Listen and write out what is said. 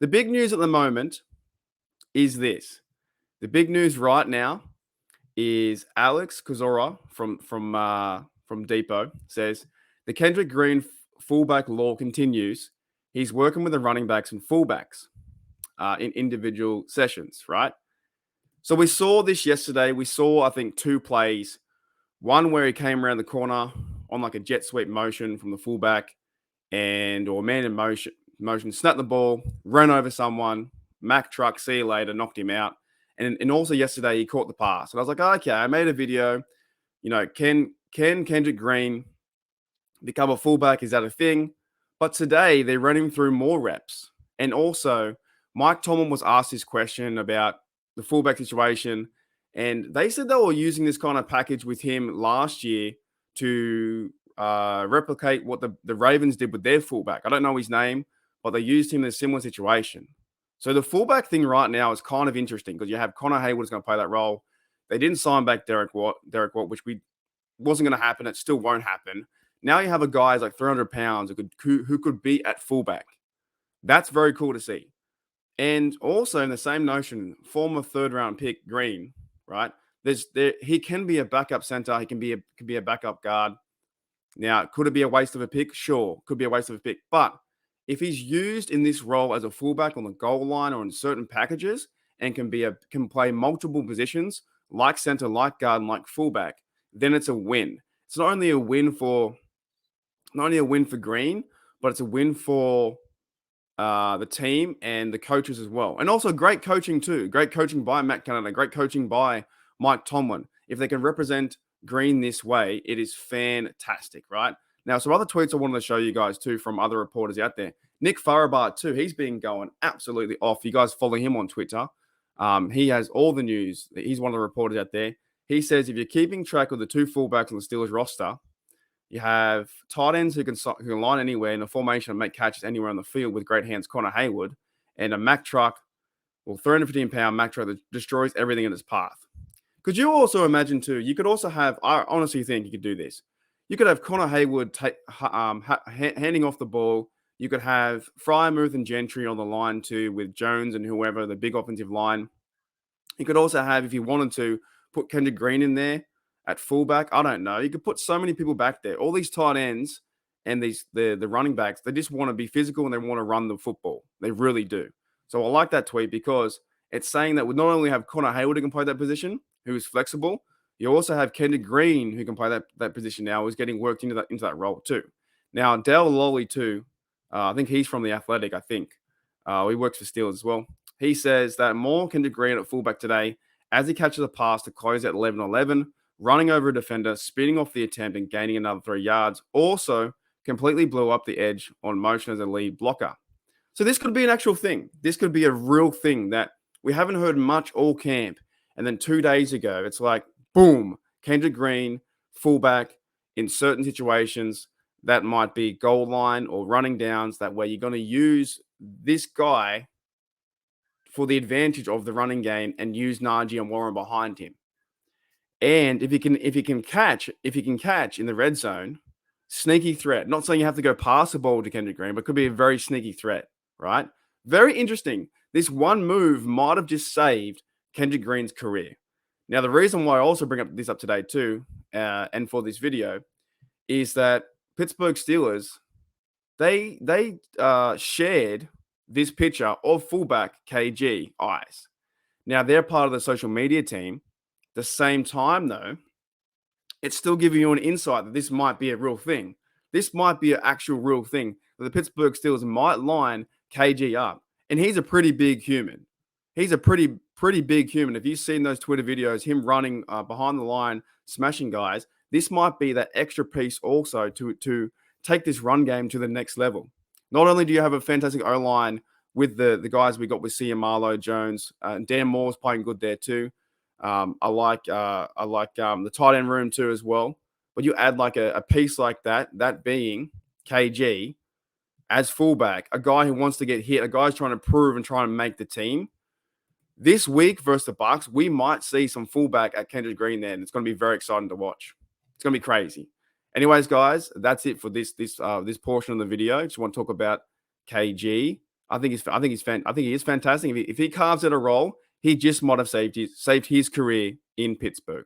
The big news at the moment is this. The big news right now is Alex Kozora from Depot says the Kendrick Green fullback law continues. He's working with the running backs and fullbacks in individual sessions, right? So we saw this yesterday. We saw, I think, two plays. One where he came around the corner on like a jet sweep motion from the fullback or man in motion, snapped the ball, ran over someone, Mack truck, see you later, knocked him out. And also yesterday he caught the pass. And I was like, okay, I made a video. Can Kendrick Green become a fullback? Is that a thing? But today they're running through more reps. And also Mike Tomlin was asked this question about the fullback situation. And they said they were using this kind of package with him last year to replicate what the Ravens did with their fullback. I don't know his name, but they used him in a similar situation. So the fullback thing right now is kind of interesting because you have Connor Hayward is going to play that role. They didn't sign back Derek Watt, which wasn't going to happen. It still won't happen. Now you have a guy who's like 300 pounds who could be at fullback. That's very cool to see. And also in the same notion, former third-round pick Green, right? He can be a backup center. He can be a backup guard. Now, could it be a waste of a pick? Sure, could be a waste of a pick. But if he's used in this role as a fullback on the goal line or in certain packages and can play multiple positions like center, like guard, and like fullback, then it's a win. It's not only a win for Green, but it's a win for the team and the coaches as well. And also great coaching too. Great coaching by Matt Canada. Great coaching by Mike Tomlin. If they can represent Green this way, it is fantastic, right? Now, some other tweets I wanted to show you guys too from other reporters out there. Nick Farabaugh too. He's been going absolutely off. You guys follow him on Twitter. He has all the news. He's one of the reporters out there. He says if you're keeping track of the two fullbacks on the Steelers roster, you have tight ends who can line anywhere in a formation and make catches anywhere on the field with great hands, Connor Hayward, and a Mack truck, 315-pound Mack truck that destroys everything in its path. Could you also imagine too, you could also have, I honestly think you could do this. You could have Connor Hayward handing off the ball. You could have Fryermuth and Gentry on the line too with Jones and whoever, the big offensive line. You could also have, if you wanted to, put Kendra Green in there at fullback. I don't know. You could put so many people back there. All these tight ends and the running backs, they just want to be physical and they want to run the football. They really do. So I like that tweet because it's saying that we not only have Connor Hayward who can play that position, who is flexible, you also have Kendrick Green who can play that position now, who's getting worked into that role too. Now, Dale Lolly too, I think he's from The Athletic, I think. He works for Steelers as well. He says that more Kendrick Green at fullback today as he catches a pass to close at 11-11, running over a defender, speeding off the attempt and gaining another 3 yards. Also, completely blew up the edge on motion as a lead blocker. So this could be an actual thing. This could be a real thing that we haven't heard much all camp. And then 2 days ago, it's like, boom, Kendrick Green, fullback in certain situations that might be goal line or running downs, that way you're going to use this guy for the advantage of the running game and use Najee and Warren behind him. And if he can catch in the red zone, sneaky threat. Not saying you have to go pass the ball to Kendrick Green, but could be a very sneaky threat, right? Very interesting. This one move might have just saved Kendrick Green's career. Now, the reason why I also bring this up today too, and for this video, is that Pittsburgh Steelers, they shared this picture of fullback KG Eyes. Now, they're part of the social media team. The same time, though, it's still giving you an insight that this might be a real thing. This might be an actual real thing that the Pittsburgh Steelers might line KG up. And he's a pretty big human. He's a pretty big human. If you've seen those Twitter videos, him running behind the line, smashing guys, this might be that extra piece also to take this run game to the next level. Not only do you have a fantastic O-line with the guys we got with Cia Marlowe, Jones, Dan Moore's playing good there too. I like the tight end room too as well. But you add like a piece like that being KG as fullback, a guy who wants to get hit, a guy who's trying to prove and trying to make the team. This week versus the Bucs, we might see some fullback at Kendrick Green there, and it's going to be very exciting to watch. It's going to be crazy. Anyways, guys, that's it for this portion of the video. Just want to talk about KG. I think he is fantastic. If he carves out a role, he just might have saved his career in Pittsburgh.